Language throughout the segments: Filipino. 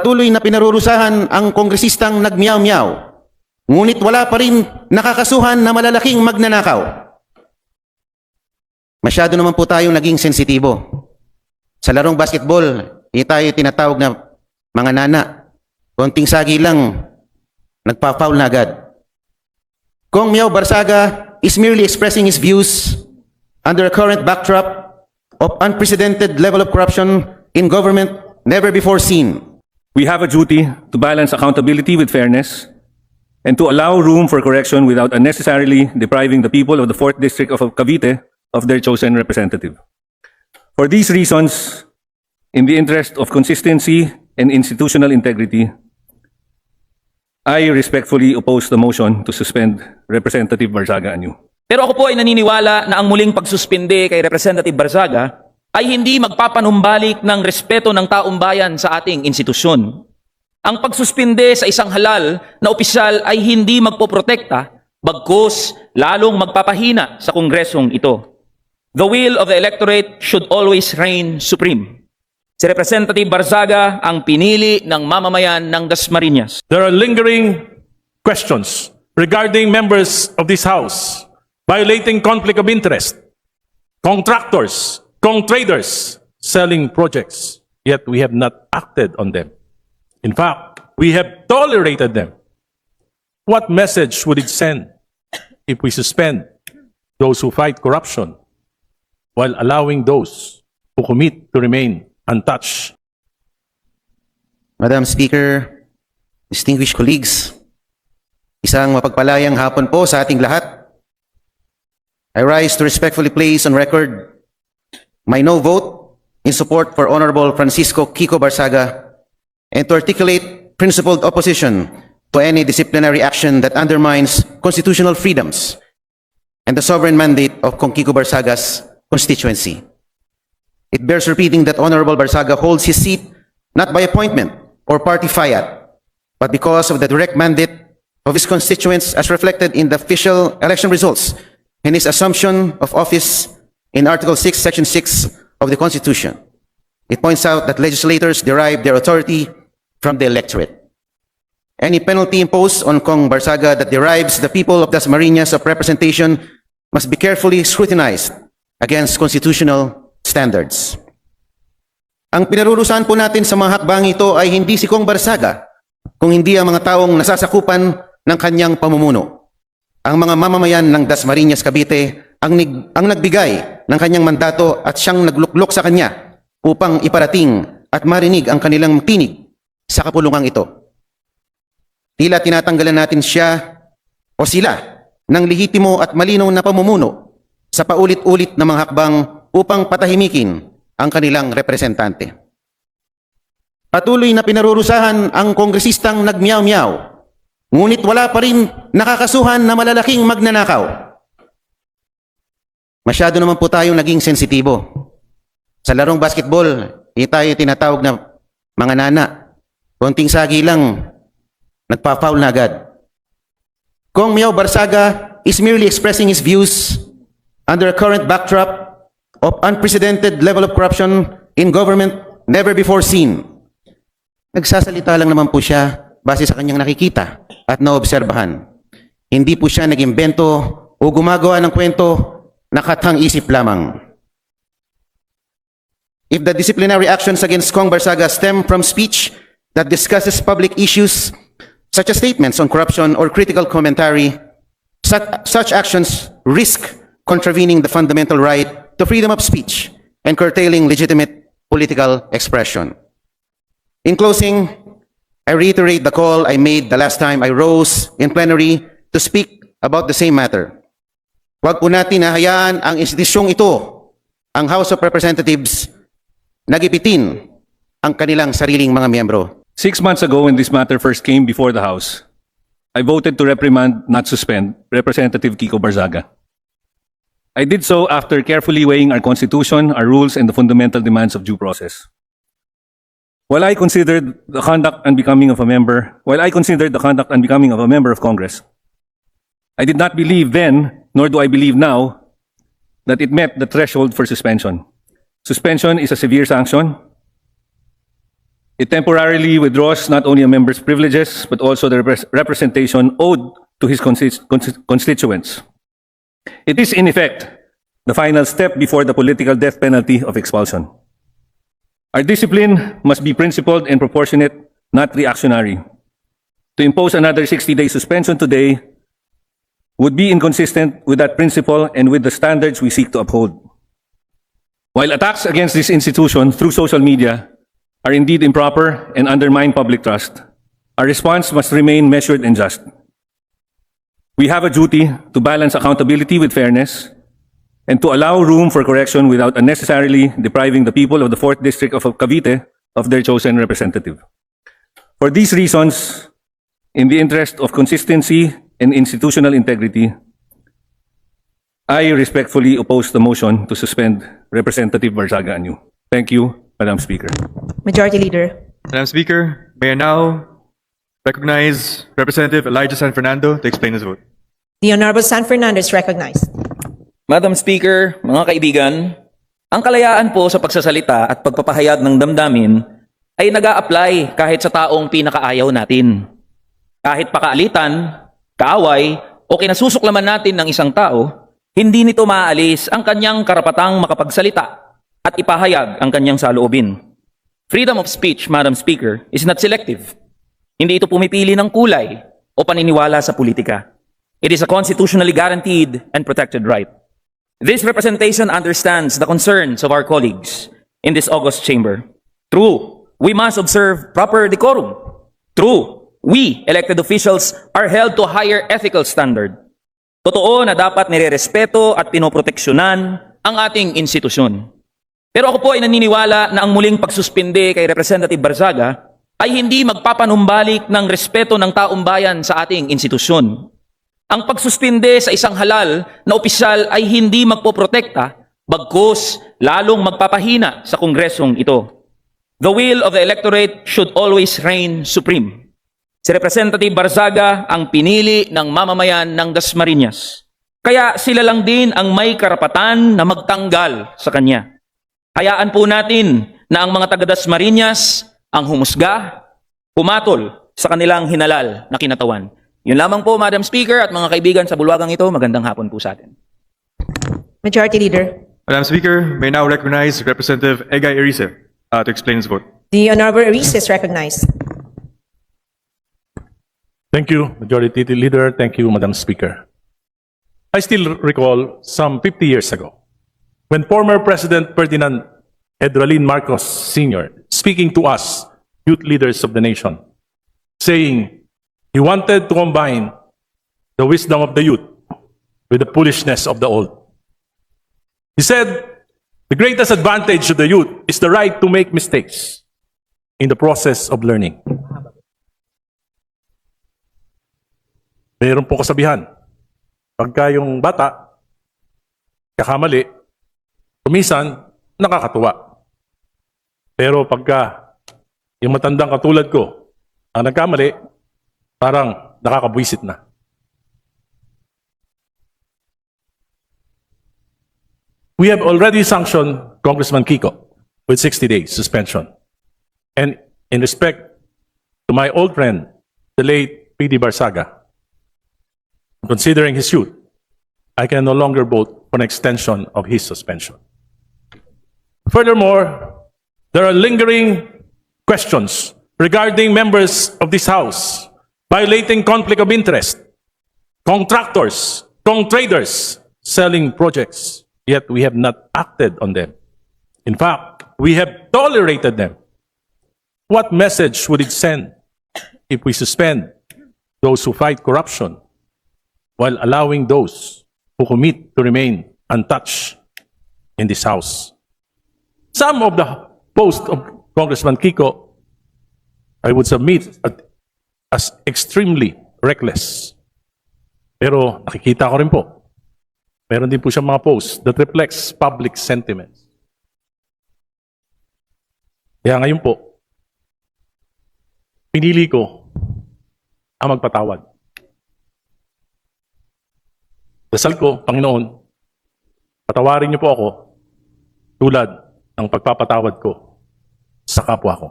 Patuloy na pinarurusahan ang kongresistang nagmiyaw-miyaw, ngunit wala pa rin nakakasuhan na malalaking magnanakaw. Masyado naman po tayong naging sensitibo. Sa larong basketball, tayo tinatawag na mga nana. Konting sagi lang, nagpa-foul na agad. Kong Miao Barsaga is merely expressing his views under a current backdrop of unprecedented level of corruption in government never before seen. We have a duty to balance accountability with fairness and to allow room for correction without unnecessarily depriving the people of the 4th District of Cavite of their chosen representative. For these reasons, in the interest of consistency and institutional integrity, I respectfully oppose the motion to suspend Representative Barzaga anew. Pero ako po ay naniniwala na ang muling pagsuspinde kay Representative Barzaga ay hindi magpapanumbalik ng respeto ng taong bayan sa ating institusyon. Ang pagsuspinde sa isang halal na opisyal ay hindi magpoprotekta, bagkus lalong magpapahina sa kongresong ito. The will of the electorate should always reign supreme. Si Representative Barzaga ang pinili ng mamamayan ng Dasmariñas. There are lingering questions regarding members of this House violating conflict of interest, contractors, traders selling projects, yet we have not acted on them. In fact, we have tolerated them. What message would it send if we suspend those who fight corruption while allowing those who commit to remain untouched? Madam Speaker, distinguished colleagues, isang mapagpalayang hapon po sa ating lahat. I rise to respectfully place on record my no vote in support for Honorable Francisco Kiko Barzaga and to articulate principled opposition to any disciplinary action that undermines constitutional freedoms and the sovereign mandate of Kong Kiko Barzaga's constituency. It bears repeating that Honorable Barzaga holds his seat not by appointment or party fiat, but because of the direct mandate of his constituents as reflected in the official election results and his assumption of office in Article 6, Section 6 of the Constitution. It points out that legislators derive their authority from the electorate. Any penalty imposed on Kong Barzaga that derives the people of Dasmariñas of representation must be carefully scrutinized against constitutional standards. Ang pinarurusahan po natin sa mga hakbang ito ay hindi si Kong Barzaga, kung hindi ang mga taong nasasakupan ng kanyang pamumuno. Ang mga mamamayan ng Dasmariñas, Cavite ang nagbigay ng kanyang mandato at siyang nagluklok sa kanya upang iparating at marinig ang kanilang tinig sa kapulungang ito. Tila tinatanggalan natin siya o sila ng lehitimo at malinaw na pamumuno sa paulit-ulit na mga hakbang upang patahimikin ang kanilang representante. Patuloy na pinarurusahan ang kongresistang nagmiyaw-miyaw, ngunit wala pa rin nakakasuhan na malalaking magnanakaw. Masyado naman po tayong naging sensitibo. Sa larong basketball, tayo tinatawag na mga nana. Konting sagi lang, nagpa-foul na agad. Kong Miao Barzaga is merely expressing his views under a current backdrop of unprecedented level of corruption in government never before seen. Nagsasalita lang naman po siya base sa kanyang nakikita at naobserbahan. Hindi po siya nag-imbento o gumagawa ng kwento na katang-isip lamang. If the disciplinary actions against Kong Barzaga stem from speech that discusses public issues such as statements on corruption or critical commentary, such actions risk contravening the fundamental right to freedom of speech and curtailing legitimate political expression. In closing, I reiterate the call I made the last time I rose in plenary to speak about the same matter. Huwag po natin hahayaan ang institusyong ito, ang House of Representatives, nagipitin ang kanilang sariling mga miyembro. 6 months ago, when this matter first came before the House, I voted to reprimand, not suspend, Representative Kiko Barzaga. I did so after carefully weighing our Constitution, our rules, and the fundamental demands of due process. While I considered the conduct unbecoming of a member of Congress, I did not believe then, nor do I believe now, that it met the threshold for suspension. Suspension is a severe sanction, It temporarily withdraws not only a member's privileges, but also the representation owed to his constituents. It is, in effect, the final step before the political death penalty of expulsion. Our discipline must be principled and proportionate, not reactionary. To impose another 60-day suspension today would be inconsistent with that principle and with the standards we seek to uphold. While attacks against this institution through social media are indeed improper and undermine public trust, our response must remain measured and just. We have a duty to balance accountability with fairness and to allow room for correction without unnecessarily depriving the people of the 4th District of Cavite of their chosen representative. For these reasons, in the interest of consistency and institutional integrity, I respectfully oppose the motion to suspend Representative Barzaga anew. Thank you, Madam Speaker. Majority Leader. Madam Speaker, may I now recognize Representative Elijah San Fernando to explain his vote. The Honorable San Fernando is recognized. Madam Speaker, mga kaibigan, ang kalayaan po sa pagsasalita at pagpapahayag ng damdamin ay nag-a-apply kahit sa taong pinakaayaw natin. Kahit pakaalitan, kaaway, o kinasusuklaman natin ng isang tao, hindi nito maaalis ang kanyang karapatang makapagsalita at ipahayag ang kanyang saloobin. Freedom of speech, Madam Speaker, is not selective. Hindi ito pumipili ng kulay o paniniwala sa politika. It is a constitutionally guaranteed and protected right. This representation understands the concerns of our colleagues in this august chamber. True, we must observe proper decorum. True, we, elected officials, are held to a higher ethical standard. Totoo na dapat nirerespeto at pinoproteksyonan ang ating institusyon. Pero ako po ay naniniwala na ang muling pagsuspinde kay Representative Barzaga ay hindi magpapanumbalik ng respeto ng taong bayan sa ating institusyon. Ang pagsuspinde sa isang halal na opisyal ay hindi magpoprotekta, bagkus lalong magpapahina sa kongresong ito. The will of the electorate should always reign supreme. Si Representative Barzaga ang pinili ng mamamayan ng Dasmariñas. Kaya sila lang din ang may karapatan na magtanggal sa kanya. Hayaan po natin na ang mga taga Dasmariñas ang humusga, pumatol sa kanilang hinalal na kinatawan. Yun lamang po, Madam Speaker at mga kaibigan sa bulwagang ito, magandang hapon po sa atin. Majority Leader. Madam Speaker, may I now recognize Representative Egay Erice to explain his vote. The Honorable Ariz is recognized. Thank you, Majority Leader. Thank you, Madam Speaker. I still recall some 50 years ago, when former President Ferdinand Edralin Marcos Sr., speaking to us, youth leaders of the nation, saying he wanted to combine the wisdom of the youth with the foolishness of the old. He said, the greatest advantage of the youth is the right to make mistakes in the process of learning. Mayroon po kasabihan, pagka yung bata, kakamali, kumisan, nakakatuwa. Pero pagka yung matandang katulad ko, ang nagkamali, parang nakakabwisit na. We have already sanctioned Congressman Kiko with 60 days suspension. And in respect to my old friend, the late P.D. Barzaga, considering his youth, I can no longer vote for an extension of his suspension. Furthermore, there are lingering questions regarding members of this House violating conflict of interest, contractors, traders selling projects, yet we have not acted on them. In fact, we have tolerated them. What message would it send if we suspend those who fight corruption while allowing those who commit to remain untouched in this House? Some of the posts of Congressman Kiko, I would submit as extremely reckless. Pero nakikita ko rin po, meron din po siyang mga posts that reflects public sentiments. Kaya ngayon po, pinili ko ang magpatawad. Dasal ko, Panginoon, patawarin niyo po ako tulad ng pagpapatawad ko sa kapwa ko.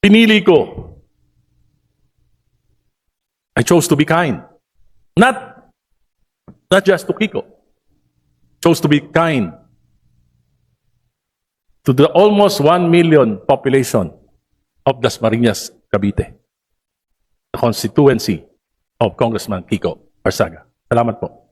pinili ko. I chose to be kind. Not just to Kiko. Chose to be kind to the almost 1 million population of Dasmariñas, Cavite, the constituency of Congressman Kiko Barsaga. Salamat po.